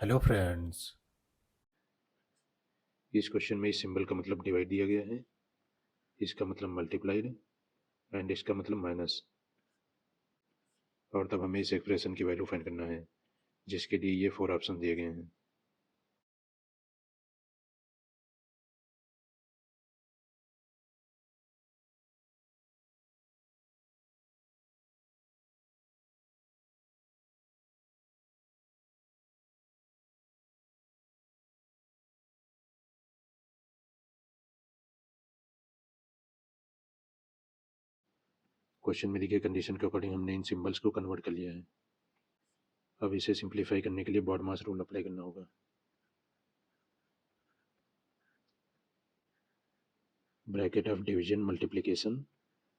Hello friends. इस question में इस सिंबल का मतलब डिवाइड दिया गया है, इसका मतलब मल्टीप्लाइड एंड इसका मतलब माइनस। और तब हमें इस एक्सप्रेशन की वैल्यू फाइंड करना है, जिसके लिए ये 4 ऑप्शन दिए गए हैं। क्वेश्चन में दी गई कंडीशन के अकॉर्डिंग हमने इन सिंबल्स को कन्वर्ट कर लिया है। अब इसे सिंप्लीफाई करने के लिए बॉड मास रूल अप्लाई करना होगा। Bracket of division, multiplication,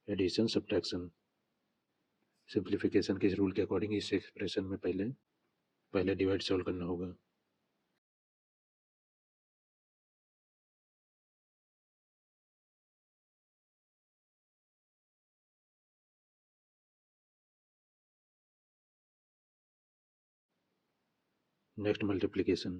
addition, subtraction. Simplification के इस रूल के अकॉर्डिंग इस एक्सप्रेशन में पहले डिवाइड सॉल्व करना होगा। नेक्स्ट मल्टीप्लिकेशन,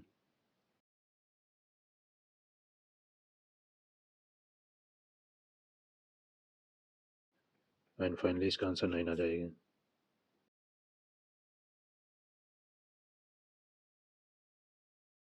एंड फाइनली इसका आंसर 9 आ जाएगा।